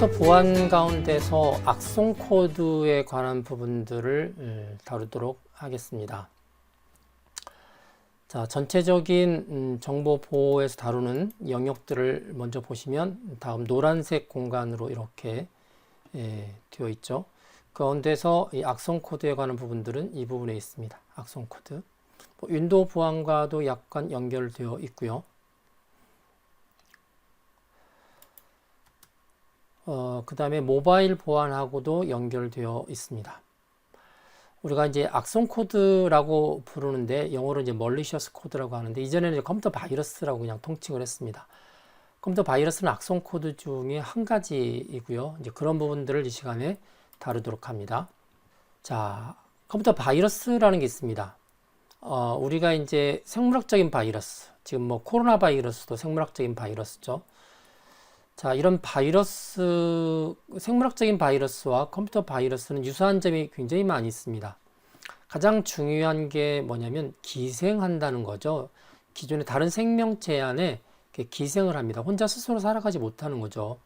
컴퓨터 보안 가운데서 악성 코드에 관한 부분들을 다루도록 하겠습니다. 자, 전체적인 정보 보호에서 다루는 영역들을 먼저 보시면 다음 노란색 공간으로 이렇게 되어 있죠. 그 가운데서 이 악성 코드에 관한 부분들은 이 부분에 있습니다. 악성 코드. 윈도우 보안과도 약간 연결되어 있고요. 그 다음에 모바일 보안하고도 연결되어 있습니다. 우리가 이제 악성 코드라고 부르는데 영어로 이제 malicious 코드라고 하는데 이전에는 이제 컴퓨터 바이러스라고 그냥 통칭을 했습니다. 컴퓨터 바이러스는 악성 코드 중에 한 가지이고요. 이제 그런 부분들을 이 시간에 다루도록 합니다. 자, 컴퓨터 바이러스라는 게 있습니다. 우리가 이제 생물학적인 바이러스, 지금 뭐 코로나 바이러스도 생물학적인 바이러스죠. 자, 이런 바이러스, 생물학적인 바이러스와 컴퓨터 바이러스는 유사한 점이 굉장히 많이 있습니다. 가장 중요한 게 뭐냐면 기생한다는 거죠. 기존의 다른 생명체 안에 기생을 합니다. 혼자 스스로 살아가지 못하는 거죠.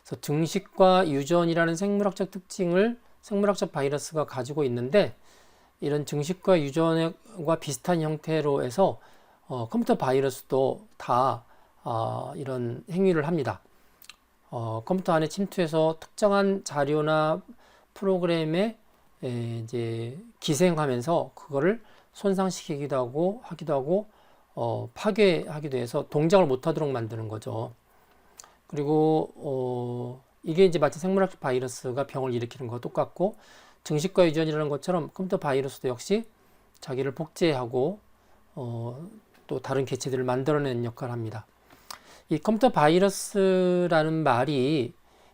그래서 증식과 유전이라는 생물학적 특징을 생물학적 바이러스가 가지고 있는데 이런 증식과 유전과 비슷한 형태로 해서 컴퓨터 바이러스도 다 이런 행위를 합니다. 컴퓨터 안에 침투해서 특정한 자료나 프로그램에 이제 기생하면서 그거를 손상시키기도 하고 파괴하기도 해서 동작을 못하도록 만드는 거죠. 그리고 이게 이제 마치 생물학적 바이러스가 병을 일으키는 것과 똑같고 증식과 유전이라는 것처럼 컴퓨터 바이러스도 역시 자기를 복제하고 또 다른 개체들을 만들어내는 역할을 합니다. 이 컴퓨터 바이러스라는 말이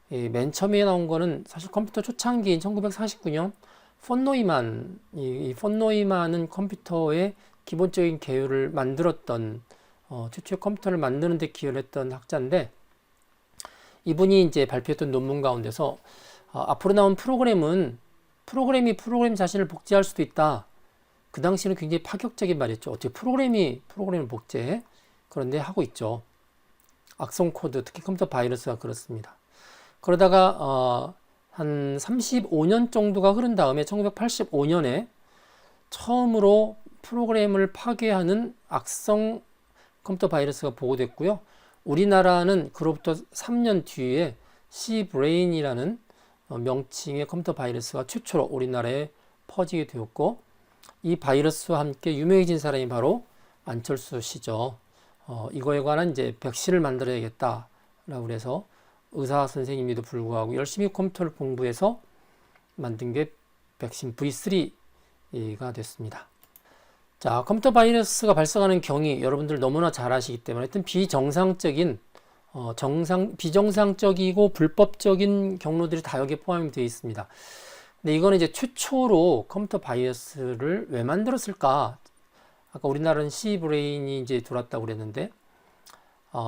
맨 처음에 나온 거는 사실 컴퓨터 초창기인 1949년 폰 노이만은 컴퓨터의 기본적인 개요를 만들었던 최초의 컴퓨터를 만드는 데 기여를 했던 학자인데 이분이 이제 발표했던 논문 가운데서 앞으로 나온 프로그램이 프로그램 자신을 복제할 수도 있다. 그 당시에는 굉장히 파격적인 말이었죠. 어떻게 프로그램을 복제해? 그런데 하고 있죠. 악성 코드, 특히 컴퓨터 바이러스가 그렇습니다. 그러다가 한 35년 정도가 흐른 다음에 1985년에 처음으로 프로그램을 파괴하는 악성 컴퓨터 바이러스가 보고됐고요. 우리나라는 그로부터 3년 뒤에 Cbrain이라는 명칭의 컴퓨터 바이러스가 최초로 우리나라에 퍼지게 되었고 이 바이러스와 함께 유명해진 사람이 바로 안철수 씨죠. 이거에 관한 이제 백신을 만들어야겠다라고 그래서 의사 선생님에도 불구하고 열심히 컴퓨터를 공부해서 만든 게 백신 V3가 됐습니다. 자, 컴퓨터 바이러스가 발생하는 경위 여러분들 너무나 잘 아시기 때문에 하여튼 비정상적이고 불법적인 경로들이 다 여기에 포함이 되어 있습니다. 근데 이거는 이제 최초로 컴퓨터 바이러스를 왜 만들었을까? 아까 우리나라는 Cbrain이 이제 들어왔다고 그랬는데,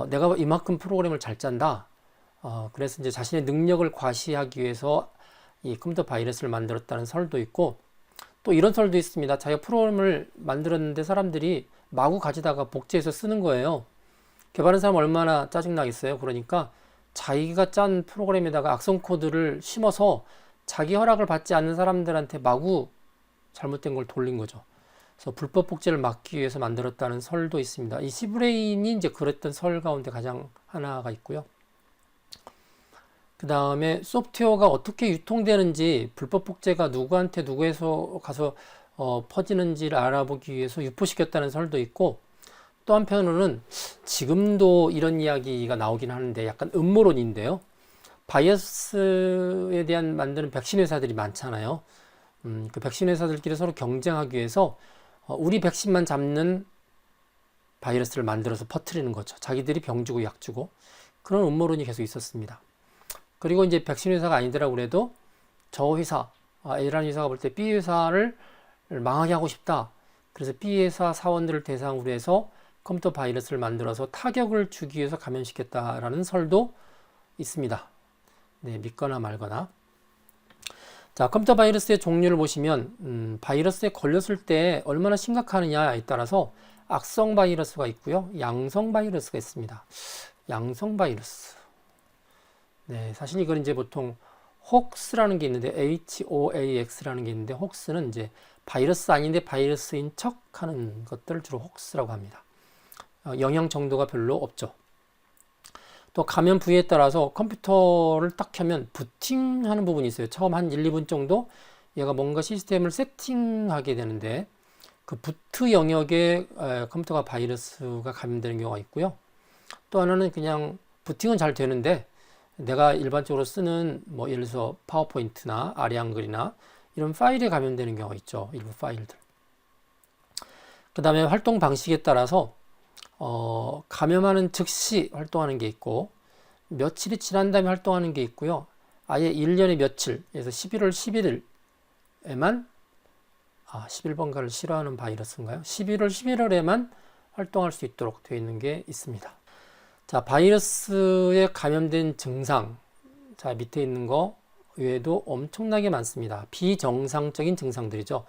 내가 이만큼 프로그램을 잘 짠다. 그래서 이제 자신의 능력을 과시하기 위해서 이 컴퓨터 바이러스를 만들었다는 설도 있고, 또 이런 설도 있습니다. 자기가 프로그램을 만들었는데 사람들이 마구 가지다가 복제해서 쓰는 거예요. 개발한 사람 얼마나 짜증나겠어요. 그러니까 자기가 짠 프로그램에다가 악성 코드를 심어서 자기 허락을 받지 않는 사람들한테 마구 잘못된 걸 돌린 거죠. 그래서 불법 복제를 막기 위해서 만들었다는 설도 있습니다. 이 Cbrain이 이제 그랬던 설 가운데 가장 하나가 있고요. 그 다음에 소프트웨어가 어떻게 유통되는지 불법 복제가 누구에서 가서 퍼지는지를 알아보기 위해서 유포시켰다는 설도 있고 또 한편으로는 지금도 이런 이야기가 나오긴 하는데 약간 음모론인데요. 바이러스에 대한 만드는 백신 회사들이 많잖아요. 그 백신 회사들끼리 서로 경쟁하기 위해서 우리 백신만 잡는 바이러스를 만들어서 퍼뜨리는 거죠. 자기들이 병 주고 약 주고 그런 음모론이 계속 있었습니다. 그리고 이제 백신 회사가 아니더라고 그래도 저 회사, A라는 회사가 볼 때 B 회사를 망하게 하고 싶다. 그래서 B 회사 사원들을 대상으로 해서 컴퓨터 바이러스를 만들어서 타격을 주기 위해서 감염시켰다라는 설도 있습니다. 네, 믿거나 말거나. 자, 컴퓨터 바이러스의 종류를 보시면 바이러스에 걸렸을 때 얼마나 심각하느냐에 따라서 악성 바이러스가 있고요. 양성 바이러스가 있습니다. 양성 바이러스. 네, 사실 이건 이제 보통 혹스라는 게 있는데 HOAX라는 게 있는데 혹스는 이제 바이러스 아닌데 바이러스인 척 하는 것들을 주로 혹스라고 합니다. 영향 정도가 별로 없죠. 또 감염 부위에 따라서 컴퓨터를 딱 켜면 부팅하는 부분이 있어요. 처음 한 1, 2분 정도 얘가 뭔가 시스템을 세팅하게 되는데 그 부트 영역에 컴퓨터가 바이러스가 감염되는 경우가 있고요. 또 하나는 그냥 부팅은 잘 되는데 내가 일반적으로 쓰는 뭐 예를 들어서 파워포인트나 아리안글이나 이런 파일에 감염되는 경우가 있죠. 일부 파일들. 그 다음에 활동 방식에 따라서 감염하는 즉시 활동하는 게 있고 며칠이 지난 다음에 활동하는 게 있고요. 아예 1년에 며칠, 그래서 11월 11일에만 11번가를 싫어하는 바이러스인가요? 11월 11월에만 활동할 수 있도록 되어 있는 게 있습니다. 자, 바이러스에 감염된 증상. 자, 밑에 있는 거 외에도 엄청나게 많습니다. 비정상적인 증상들이죠.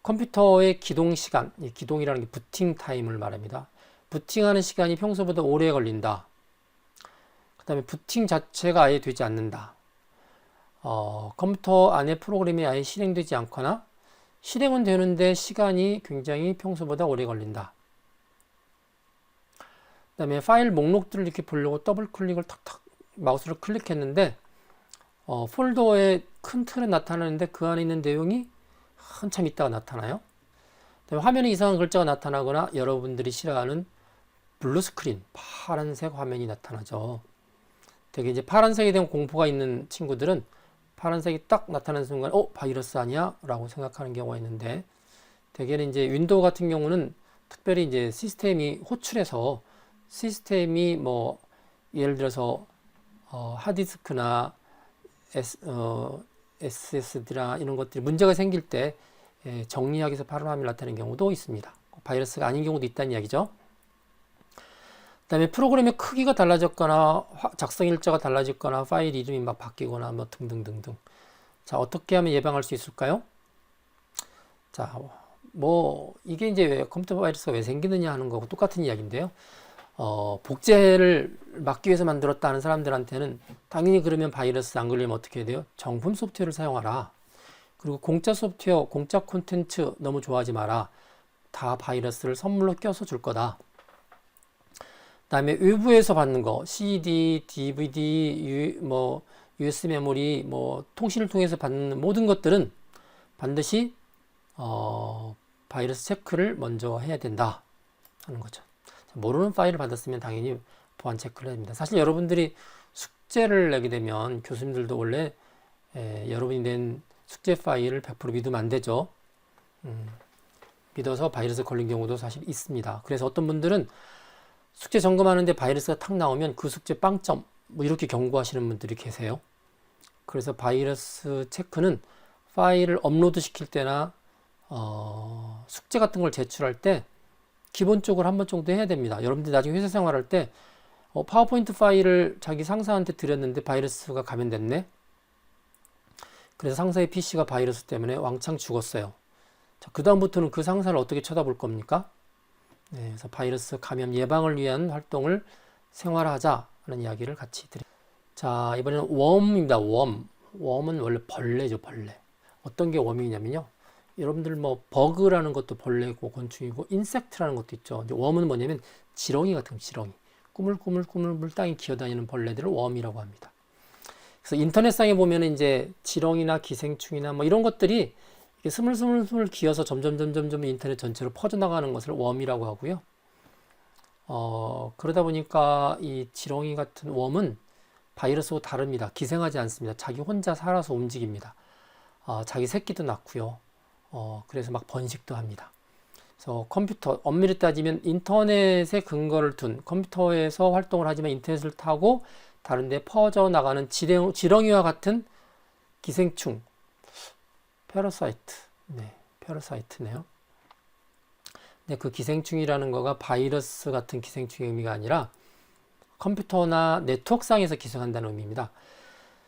컴퓨터의 기동 시간, 이 기동이라는 게 부팅 타임을 말합니다. 부팅하는 시간이 평소보다 오래 걸린다. 그 다음에 부팅 자체가 아예 되지 않는다. 컴퓨터 안에 프로그램이 아예 실행되지 않거나 실행은 되는데 시간이 굉장히 평소보다 오래 걸린다. 그 다음에 파일 목록들을 이렇게 보려고 더블 클릭을 탁탁 마우스를 클릭했는데 폴더에 큰 틀은 나타나는데 그 안에 있는 내용이 한참 있다가 나타나요. 그다음에 화면에 이상한 글자가 나타나거나 여러분들이 싫어하는 블루 스크린, 파란색 화면이 나타나죠. 되게 이제 파란색에 대한 공포가 있는 친구들은 파란색이 딱 나타나는 순간 바이러스 아니야? 라고 생각하는 경우가 있는데 대개는 이제 윈도우 같은 경우는 특별히 이제 시스템이 호출해서 시스템이 뭐 예를 들어서 하드디스크나 SSD나 이런 것들이 문제가 생길 때 정리하기 위해서 파란 화면이 나타나는 경우도 있습니다. 바이러스가 아닌 경우도 있다는 이야기죠. 그 다음에 프로그램의 크기가 달라졌거나 작성 일자가 달라졌거나 파일 이름이 막 바뀌거나 뭐 등등등등. 자, 어떻게 하면 예방할 수 있을까요? 자, 뭐 이게 이제 컴퓨터 바이러스가 왜 생기느냐 하는 거고 똑같은 이야기인데요. 복제를 막기 위해서 만들었다 하는 사람들한테는 당연히 그러면 바이러스 안 걸리면 어떻게 해야 돼요? 정품 소프트웨어를 사용하라. 그리고 공짜 소프트웨어, 공짜 콘텐츠 너무 좋아하지 마라. 다 바이러스를 선물로 껴서 줄 거다. 그 다음에 외부에서 받는 거, CD, DVD, USB 메모리, 통신을 통해서 받는 모든 것들은 반드시 바이러스 체크를 먼저 해야 된다 하는 거죠. 모르는 파일을 받았으면 당연히 보안 체크를 해야 됩니다. 사실 여러분들이 숙제를 내게 되면 교수님들도 원래 여러분이 낸 숙제 파일을 100% 믿으면 안 되죠. 믿어서 바이러스 걸린 경우도 사실 있습니다. 그래서 어떤 분들은 숙제 점검하는데 바이러스가 탁 나오면 그 숙제 빵점 뭐 이렇게 경고하시는 분들이 계세요. 그래서 바이러스 체크는 파일을 업로드 시킬 때나 숙제 같은 걸 제출할 때 기본적으로 한 번 정도 해야 됩니다. 여러분들 나중에 회사 생활할 때 파워포인트 파일을 자기 상사한테 드렸는데 바이러스가 감염됐네. 그래서 상사의 PC가 바이러스 때문에 왕창 죽었어요. 자, 그 다음부터는 그 상사를 어떻게 쳐다볼 겁니까? 네, 그래서 바이러스 감염 예방을 위한 활동을 생활화하자 하는 이야기를 같이 드립니다. 자, 이번에는 웜입니다. 웜은 원래 벌레죠, 벌레. 어떤 게 웜이냐면요. 여러분들 뭐 버그라는 것도 벌레고 곤충이고 인섹트라는 것도 있죠. 이제 웜은 뭐냐면 지렁이 같은 지렁이. 꾸물꾸물 땅에 기어다니는 벌레들을 웜이라고 합니다. 그래서 인터넷상에 보면 이제 지렁이나 기생충이나 뭐 이런 것들이 이렇게 스물스물 기어서 점점 인터넷 전체로 퍼져나가는 것을 웜이라고 하고요. 그러다 보니까 이 지렁이 같은 웜은 바이러스와 다릅니다. 기생하지 않습니다. 자기 혼자 살아서 움직입니다. 자기 새끼도 낳고요. 그래서 막 번식도 합니다. 그래서 컴퓨터, 엄밀히 따지면 인터넷에 근거를 둔 컴퓨터에서 활동을 하지만 인터넷을 타고 다른 데 퍼져나가는 지렁이와 같은 기생충, 패러사이트, 네, 패러사이트네요. 근데 그 기생충이라는 거가 바이러스 같은 기생충의 의미가 아니라 컴퓨터나 네트워크상에서 기생한다는 의미입니다.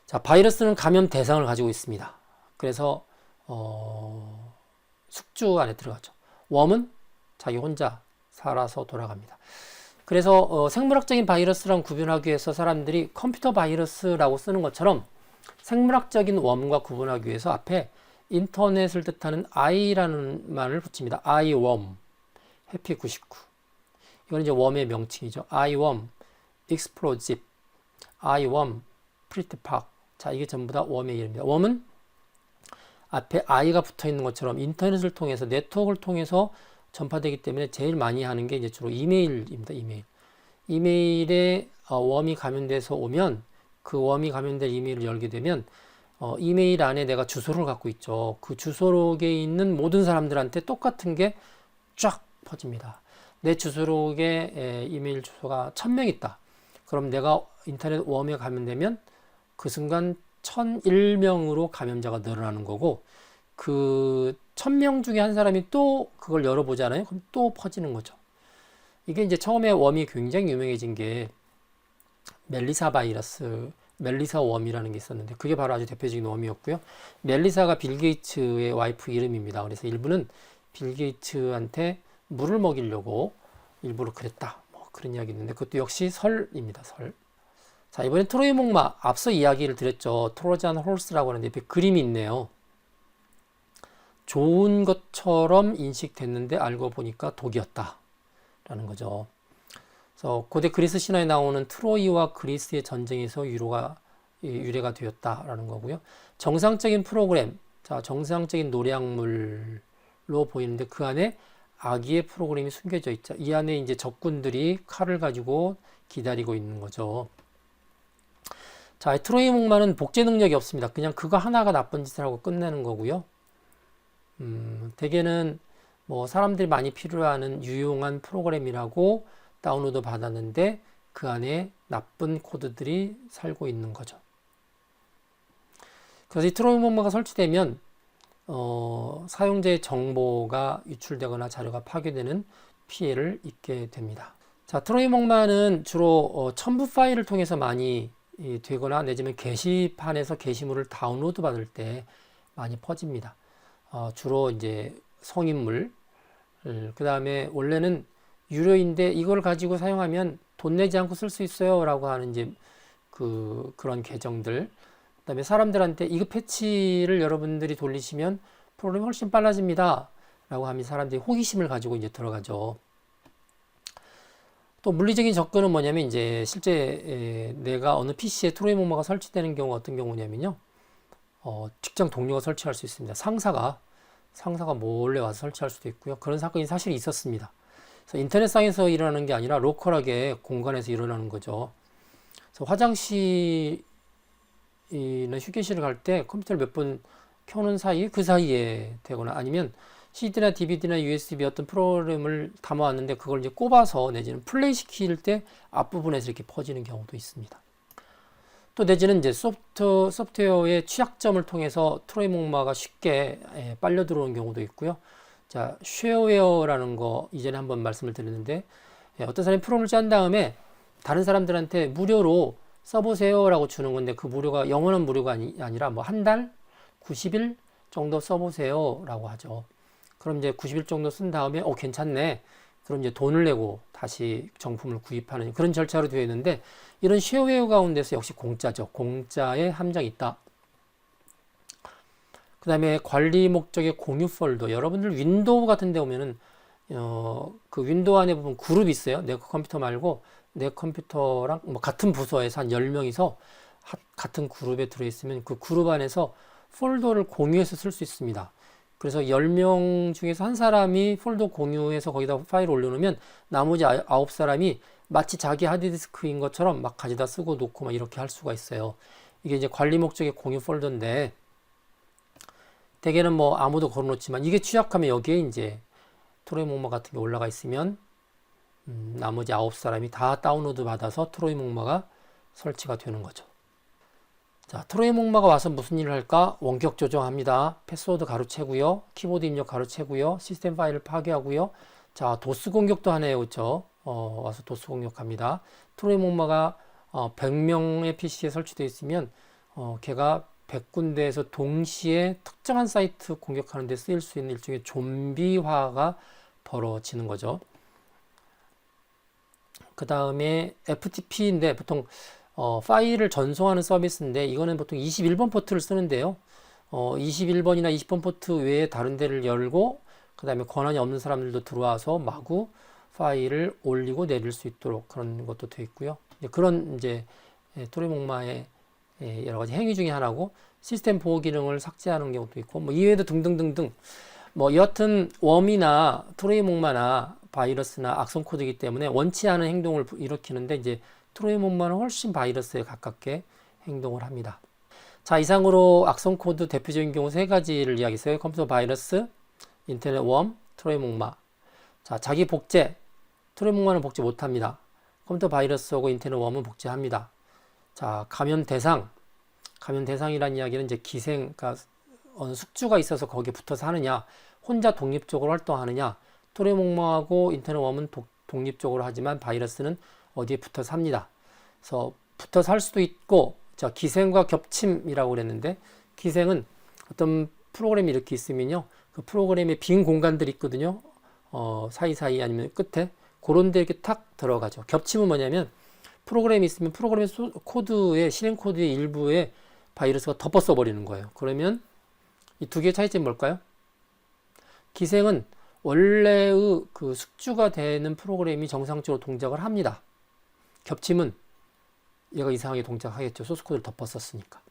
자, 바이러스는 감염 대상을 가지고 있습니다. 그래서 숙주 안에 들어가죠. 웜은 자기 혼자 살아서 돌아갑니다. 그래서 생물학적인 바이러스랑 구분하기 위해서 사람들이 컴퓨터 바이러스라고 쓰는 것처럼 생물학적인 웜과 구분하기 위해서 앞에 인터넷을 뜻하는 i라는 말을 붙입니다. iworm, 해피99. 이건 이제 웜의 명칭이죠. iworm, explosive, iworm, pretty park. 자, 이게 전부 다 웜의 이름입니다. 웜은 앞에 i가 붙어 있는 것처럼 인터넷을 통해서, 네트워크를 통해서 전파되기 때문에 제일 많이 하는 게 이제 주로 이메일입니다. 이메일에 웜이 감염돼서 오면, 그 웜이 감염된 이메일을 열게 되면 이메일 안에 내가 주소를 갖고 있죠. 그 주소록에 있는 모든 사람들한테 똑같은 게 쫙 퍼집니다. 내 주소록에 이메일 주소가 1000명 있다. 그럼 내가 인터넷 웜에 감염되면 그 순간 1001명으로 감염자가 늘어나는 거고, 그 1000명 중에 한 사람이 또 그걸 열어보잖아요. 그럼 또 퍼지는 거죠. 이게 이제 처음에 웜이 굉장히 유명해진 게 멜리사 바이러스, 멜리사 웜이라는 게 있었는데, 그게 바로 아주 대표적인 웜이었고요. 멜리사가 빌 게이츠의 와이프 이름입니다. 그래서 일부는 빌 게이츠한테 물을 먹이려고 일부러 그랬다, 뭐 그런 이야기 있는데, 그것도 역시 설입니다. 설. 자, 이번엔 트로이 목마, 앞서 이야기를 드렸죠. 트로잔 홀스라고 하는데 옆에 그림이 있네요. 좋은 것처럼 인식됐는데 알고 보니까 독이었다 라는 거죠. 그래서 고대 그리스 신화에 나오는 트로이와 그리스의 전쟁에서 유래가 되었다라는 거고요. 정상적인 프로그램, 자, 정상적인 노략물로 보이는데 그 안에 악의의 프로그램이 숨겨져 있죠. 이 안에 이제 적군들이 칼을 가지고 기다리고 있는 거죠. 자, 트로이 목마는 복제 능력이 없습니다. 그냥 그거 하나가 나쁜 짓을 하고 끝내는 거고요. 대개는 뭐 사람들이 많이 필요하는 유용한 프로그램이라고 다운로드 받았는데 그 안에 나쁜 코드들이 살고 있는 거죠. 그래서 이 트로이 목마가 설치되면 사용자의 정보가 유출되거나 자료가 파괴되는 피해를 입게 됩니다. 자, 트로이 목마는 주로 첨부 파일을 통해서 많이 되거나 내지는 게시판에서 게시물을 다운로드 받을 때 많이 퍼집니다. 주로 이제 성인물, 그 다음에 원래는 유료인데 이걸 가지고 사용하면 돈 내지 않고 쓸 수 있어요 라고 하는 이제 그런 계정들, 그 다음에 사람들한테 이거 패치를 여러분들이 돌리시면 프로그램이 훨씬 빨라집니다 라고 하면 사람들이 호기심을 가지고 이제 들어가죠. 또 물리적인 접근은 뭐냐면 이제 실제 내가 어느 PC에 트로이 목마가 설치되는 경우가 어떤 경우냐면요. 직장 동료가 설치할 수 있습니다. 상사가 몰래 와서 설치할 수도 있고요. 그런 사건이 사실 있었습니다. 그래서 인터넷상에서 일어나는 게 아니라 로컬하게 공간에서 일어나는 거죠. 그래서 화장실이나 휴게실을 갈 때 컴퓨터를 몇 번 켜는 사이, 그 사이에 되거나 아니면 CD나 DVD나 USB 어떤 프로그램을 담아왔는데 그걸 이제 꼽아서 내지는 플레이 시킬 때 앞부분에서 이렇게 퍼지는 경우도 있습니다. 또 내지는 이제 소프트웨어의 취약점을 통해서 트로이 목마가 쉽게 빨려 들어오는 경우도 있고요. 자, 쉐어웨어라는 거 이전에 한번 말씀을 드렸는데, 어떤 사람이 프로그램을 짠 다음에 다른 사람들한테 무료로 써보세요 라고 주는 건데, 그 무료가 영원한 무료가 아니라 뭐 한 달 90일 정도 써보세요 라고 하죠. 그럼 이제 90일 정도 쓴 다음에 괜찮네, 그럼 이제 돈을 내고 다시 정품을 구입하는 그런 절차로 되어 있는데, 이런 쉐어웨어 가운데서 역시 공짜죠. 공짜에 함정이 있다. 그 다음에 관리 목적의 공유 폴더, 여러분들 윈도우 같은 데 오면은 그 윈도우 안에 보면 그룹이 있어요. 내 컴퓨터 말고 내 컴퓨터랑 뭐 같은 부서에서 한 10명이서 같은 그룹에 들어있으면 그 그룹 안에서 폴더를 공유해서 쓸 수 있습니다. 그래서 10명 중에서 한 사람이 폴더 공유해서 거기다 파일을 올려놓으면 나머지 9사람이 마치 자기 하드디스크인 것처럼 막 가져다 쓰고 놓고 막 이렇게 할 수가 있어요. 이게 이제 관리 목적의 공유 폴더인데, 대개는 뭐 아무도 걸어놓지만 이게 취약하면 여기에 이제 트로이 목마 같은 게 올라가 있으면 나머지 9사람이 다 다운로드 받아서 트로이 목마가 설치가 되는 거죠. 자, 트로이 목마가 와서 무슨 일을 할까? 원격 조정합니다. 패스워드 가로채고요. 키보드 입력 가로채고요. 시스템 파일을 파괴하고요. 자, 도스 공격도 하네요. 그렇죠? 와서 도스 공격합니다. 트로이 목마가 100명의 PC에 설치되어 있으면 걔가 100군데에서 동시에 특정한 사이트 공격하는 데 쓰일 수 있는 일종의 좀비화가 벌어지는 거죠. 그 그 다음에 FTP인데 보통 파일을 전송하는 서비스인데 이거는 보통 21번 포트를 쓰는데요. 21번이나 20번 포트 외에 다른 데를 열고 그 다음에 권한이 없는 사람들도 들어와서 마구 파일을 올리고 내릴 수 있도록 그런 것도 되어 있고요. 그런 이제 토레목마의 여러 가지 행위 중에 하나고 시스템 보호 기능을 삭제하는 경우도 있고 뭐 이외에도 등등등등 뭐 여하튼 웜이나 토레목마나 바이러스나 악성 코드이기 때문에 원치 않은 행동을 일으키는데 이제 토레목마는 훨씬 바이러스에 가깝게 행동을 합니다. 자, 이상으로 악성 코드 대표적인 경우 세 가지를 이야기했어요. 컴퓨터 바이러스, 인터넷 웜, 토레목마. 자, 자기 복제, 토레목마는 복제 못합니다. 컴퓨터 바이러스하고 인터넷 웜은 복제합니다. 자, 감염 대상이라는 이야기는 이제 기생, 그러니까 어느 숙주가 있어서 거기에 붙어서 하느냐, 혼자 독립적으로 활동하느냐, 토레목마하고 인터넷 웜은 독립적으로 하지만 바이러스는 어디에 붙어서 합니다. 그래서 붙어서 할 수도 있고, 자, 기생과 겹침이라고 그랬는데, 기생은 어떤 프로그램이 이렇게 있으면요, 그 프로그램에 빈 공간들이 있거든요. 사이사이 아니면 끝에 그런 데 이렇게 탁 들어가죠. 겹침은 뭐냐면 프로그램이 있으면 프로그램 코드의 실행 코드의 일부에 바이러스가 덮어써 버리는 거예요. 그러면 이 두 개의 차이점이 뭘까요? 기생은 원래의 그 숙주가 되는 프로그램이 정상적으로 동작을 합니다. 겹침은 얘가 이상하게 동작하겠죠. 소스 코드를 덮었었으니까.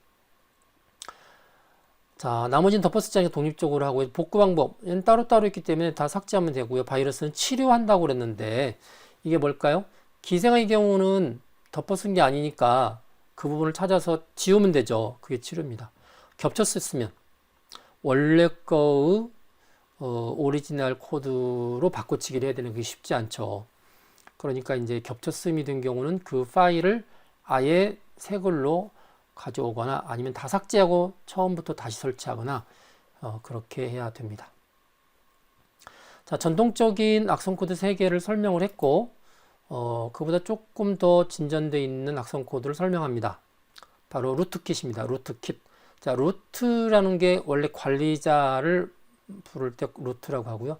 자, 나머지는 덮었었지 않게 독립적으로 하고 복구 방법 얘는 따로따로 있기 때문에 다 삭제하면 되고요. 바이러스는 치료한다고 그랬는데 이게 뭘까요? 기생의 경우는 덮어쓴 게 아니니까 그 부분을 찾아서 지우면 되죠. 그게 치료입니다. 겹쳤으면 원래 거의 오리지널 코드로 바꿔치기를 해야 되는 게 쉽지 않죠. 그러니까 이제 겹쳤음이 된 경우는 그 파일을 아예 새 걸로 가져오거나 아니면 다 삭제하고 처음부터 다시 설치하거나 그렇게 해야 됩니다. 자, 전통적인 악성 코드 3개를 설명을 했고 그보다 조금 더 진전되어 있는 악성 코드를 설명합니다. 바로 루트킷입니다. 루트킷. 자, 루트라는 게 원래 관리자를 부를 때 루트라고 하고요.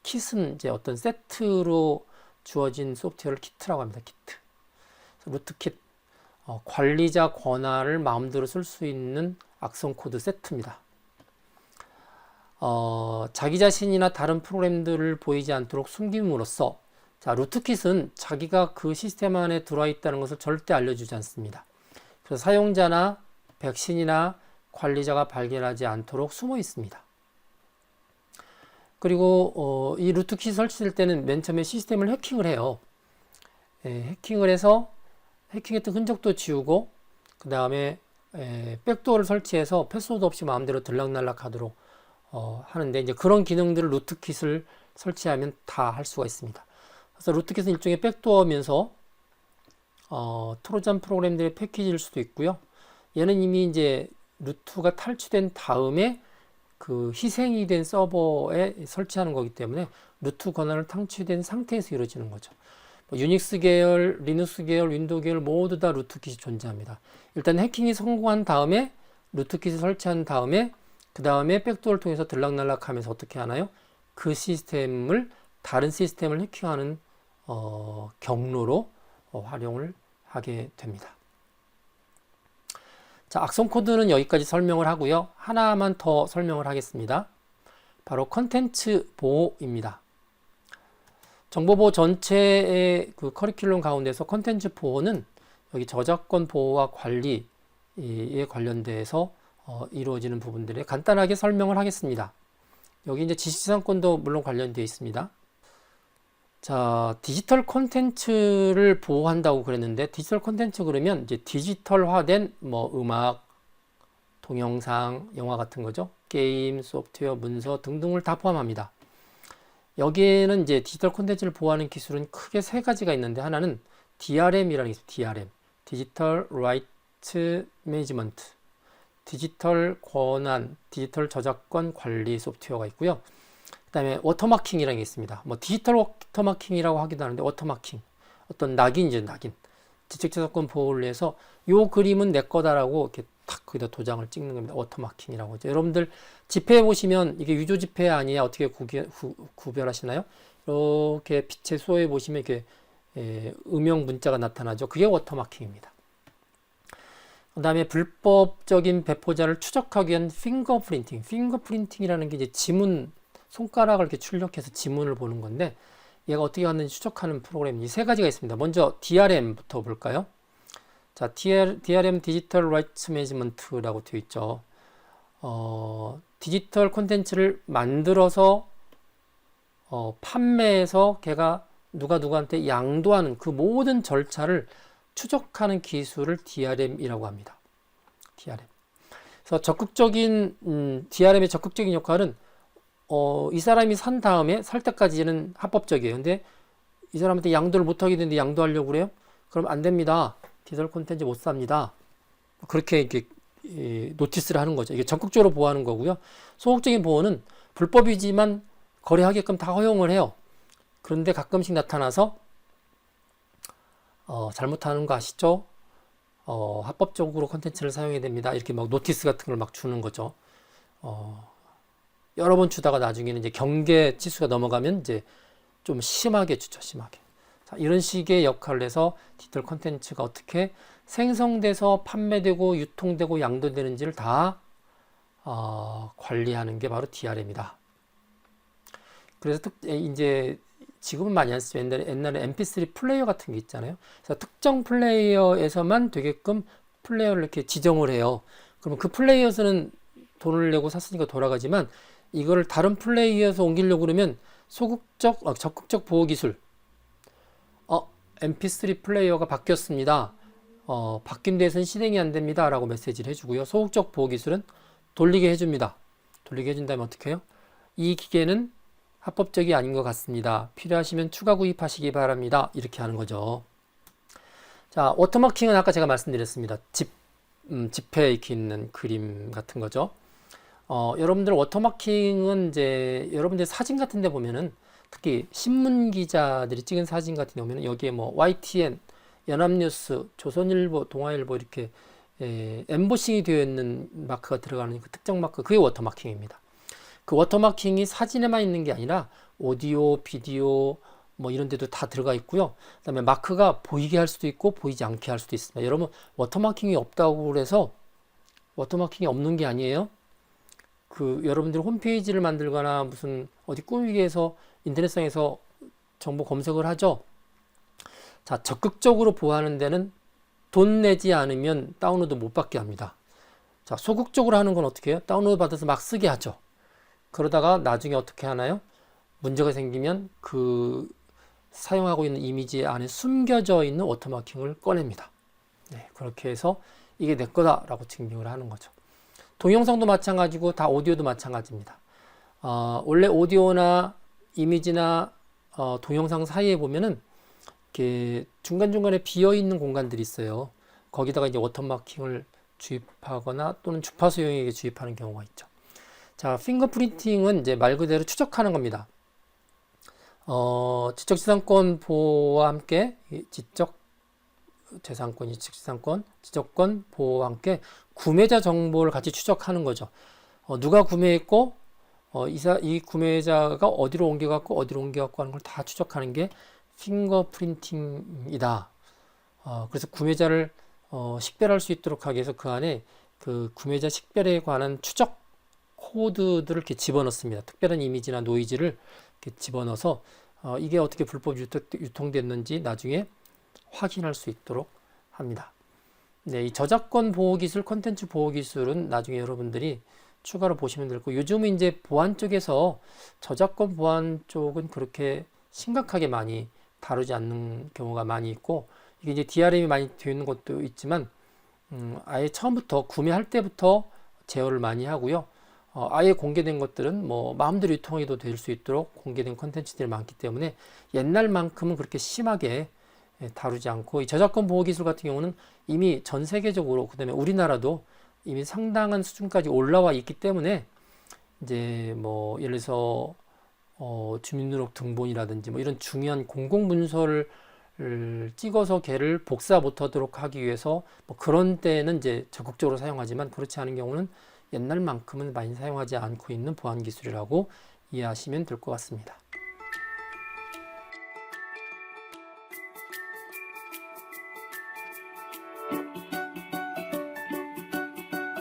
킷은 이제 어떤 세트로 주어진 소프트웨어를 키트라고 합니다. 키트. 루트킷. 관리자 권한을 마음대로 쓸 수 있는 악성 코드 세트입니다. 자기 자신이나 다른 프로그램들을 보이지 않도록 숨김으로써 자, 루트킷은 자기가 그 시스템 안에 들어와 있다는 것을 절대 알려주지 않습니다. 그래서 사용자나 백신이나 관리자가 발견하지 않도록 숨어 있습니다. 그리고 이 루트킷 설치될 때는 맨 처음에 시스템을 해킹을 해요. 해킹을 해서 해킹했던 흔적도 지우고 그 다음에 백도어를 설치해서 패스워드 없이 마음대로 들락날락 하도록 하는데 이제 그런 기능들을 루트킷을 설치하면 다 할 수가 있습니다. 그래서 루트킷은 일종의 백도어면서 트로잔 프로그램들의 패키지일 수도 있고요. 얘는 이미 이제 루트가 탈취된 다음에 그 희생이 된 서버에 설치하는 거기 때문에 루트 권한을 탈취된 상태에서 이루어지는 거죠. 유닉스 계열, 리눅스 계열, 윈도우 계열 모두 다 루트킷이 존재합니다. 일단 해킹이 성공한 다음에 루트킷을 설치한 다음에 그 다음에 백도어를 통해서 들락날락 하면서 어떻게 하나요? 그 시스템을 다른 시스템을 해킹하는 경로로 활용을 하게 됩니다. 자, 악성 코드는 여기까지 설명을 하고요. 하나만 더 설명을 하겠습니다. 바로 컨텐츠 보호입니다. 정보보호 전체의 그 커리큘럼 가운데서 컨텐츠 보호는 여기 저작권 보호와 관리에 관련돼서 이루어지는 부분들에 간단하게 설명을 하겠습니다. 여기 이제 지식재산권도 물론 관련되어 있습니다. 자, 디지털 콘텐츠를 보호한다고 그랬는데 디지털 콘텐츠 그러면 이제 디지털화된 뭐 음악, 동영상, 영화 같은 거죠. 게임, 소프트웨어, 문서 등등을 다 포함합니다. 여기에는 이제 디지털 콘텐츠를 보호하는 기술은 크게 세 가지가 있는데 하나는 DRM이라는 게 있습니다. DRM, 디지털 라이트 매니지먼트, 디지털 권한, 디지털 저작권 관리 소프트웨어가 있고요. 그 다음에 워터마킹이라는 게 있습니다. 뭐 디지털 워터마킹이라고 하기도 하는데 워터마킹, 어떤 낙인이죠, 낙인. 지적재산권 보호를 위해서 요 그림은 내 거다라고 이렇게 탁 거기다 도장을 찍는 겁니다. 워터마킹이라고 하죠. 여러분들 집회해 보시면 이게 유조 집회 아니야 어떻게 구별하시나요? 이렇게 빛에 쏘여 보시면 이렇게 음영 문자가 나타나죠. 그게 워터마킹입니다. 그 다음에 불법적인 배포자를 추적하기 위한 핑거프린팅. 핑거프린팅이라는 게 이제 지문, 손가락을 이렇게 출력해서 지문을 보는 건데, 얘가 어떻게 하는지 추적하는 프로그램이 세 가지가 있습니다. 먼저 DRM부터 볼까요? 자, DRM 디지털 라이츠 매니지먼트라고 되어 있죠. 디지털 콘텐츠를 만들어서 판매해서 걔가 누구한테 양도하는 그 모든 절차를 추적하는 기술을 DRM이라고 합니다. DRM. 그래서 DRM의 적극적인 역할은 이 사람이 산 다음에 살 때까지는 합법적이에요. 근데 이 사람한테 양도를 못하게 되는데 양도하려고 그래요? 그럼 안 됩니다. 디지털 콘텐츠 못 삽니다. 그렇게 이렇게 노티스를 하는 거죠. 이게 적극적으로 보호하는 거고요. 소극적인 보호는 불법이지만 거래하게끔 다 허용을 해요. 그런데 가끔씩 나타나서 잘못하는 거 아시죠? 합법적으로 콘텐츠를 사용해야 됩니다. 이렇게 막 노티스 같은 걸 막 주는 거죠. 여러 번 주다가 나중에는 이제 경계 지수가 넘어가면 이제 좀 심하게 주죠, 심하게. 자, 이런 식의 역할을 해서 디지털 콘텐츠가 어떻게 생성돼서 판매되고 유통되고 양도되는지를 다 관리하는 게 바로 DRM이다. 그래서 이제 지금은 많이 안 쓰죠. 옛날에 MP3 플레이어 같은 게 있잖아요. 그래서 특정 플레이어에서만 되게끔 플레이어를 이렇게 지정을 해요. 그러면 그 플레이어에서는 돈을 내고 샀으니까 돌아가지만 이거를 다른 플레이어에서 옮기려고 그러면 적극적 보호 기술. MP3 플레이어가 바뀌었습니다. 바뀐 데에서는 실행이 안 됩니다. 라고 메시지를 해주고요. 소극적 보호 기술은 돌리게 해줍니다. 돌리게 해준다면 어떻게 해요? 이 기계는 합법적이 아닌 것 같습니다. 필요하시면 추가 구입하시기 바랍니다. 이렇게 하는 거죠. 자, 워터마킹은 아까 제가 말씀드렸습니다. 지폐에 이렇게 있는 그림 같은 거죠. 여러분들 워터마킹은 이제 여러분들 사진 같은 데 보면은 특히 신문 기자들이 찍은 사진 같은 데 보면은 여기에 뭐 YTN, 연합뉴스, 조선일보, 동아일보 이렇게 엠보싱이 되어 있는 마크가 들어가는 그 특정 마크, 그게 워터마킹입니다. 그 워터마킹이 사진에만 있는 게 아니라 오디오, 비디오 뭐 이런 데도 다 들어가 있고요. 그다음에 마크가 보이게 할 수도 있고 보이지 않게 할 수도 있습니다. 여러분 워터마킹이 없다고 그래서 워터마킹이 없는 게 아니에요. 여러분들이 홈페이지를 만들거나 무슨 어디 꾸미기 위해서 인터넷상에서 정보 검색을 하죠. 자, 적극적으로 보호하는 데는 돈 내지 않으면 다운로드 못 받게 합니다. 자, 소극적으로 하는 건 어떻게 해요? 다운로드 받아서 막 쓰게 하죠. 그러다가 나중에 어떻게 하나요? 문제가 생기면 사용하고 있는 이미지 안에 숨겨져 있는 워터마킹을 꺼냅니다. 네, 그렇게 해서 이게 내 거다라고 증명을 하는 거죠. 동영상도 마찬가지고 다 오디오도 마찬가지입니다. 원래 오디오나 이미지나 동영상 사이에 보면은 이렇게 중간중간에 비어있는 공간들이 있어요. 거기다가 이제 워터마킹을 주입하거나 또는 주파수용에게 주입하는 경우가 있죠. 자, 핑거프린팅은 이제 말 그대로 추적하는 겁니다. 지적재산권 보호와 함께 지적권 보호와 함께 구매자 정보를 같이 추적하는 거죠. 누가 구매했고, 이 구매자가 어디로 옮겨갔고 하는 걸 다 추적하는 게 핑거프린팅이다. 그래서 구매자를 식별할 수 있도록 하기 위해서 그 안에 그 구매자 식별에 관한 추적 코드들을 이렇게 집어넣습니다. 특별한 이미지나 노이즈를 이렇게 집어넣어서 이게 어떻게 불법 유통됐는지 나중에 확인할 수 있도록 합니다. 네, 이 저작권 보호 기술, 콘텐츠 보호 기술은 나중에 여러분들이 추가로 보시면 될 거고, 요즘은 이제 보안 쪽에서 저작권 보안 쪽은 그렇게 심각하게 많이 다루지 않는 경우가 많이 있고, 이게 이제 DRM이 많이 되어 있는 것도 있지만, 아예 처음부터 구매할 때부터 제어를 많이 하고요. 아예 공개된 것들은 뭐 마음대로 유통해도 될 수 있도록 공개된 콘텐츠들이 많기 때문에 옛날만큼은 그렇게 심하게 다루지 않고, 이 저작권 보호 기술 같은 경우는 이미 전 세계적으로, 그 다음에 우리나라도 이미 상당한 수준까지 올라와 있기 때문에 이제 뭐 예를 들어서 주민등록 등본이라든지 뭐 이런 중요한 공공문서를 찍어서 걔를 복사 못하도록 하기 위해서 뭐 그런 때는 이제 적극적으로 사용하지만, 그렇지 않은 경우는 옛날만큼은 많이 사용하지 않고 있는 보안 기술이라고 이해하시면 될 것 같습니다.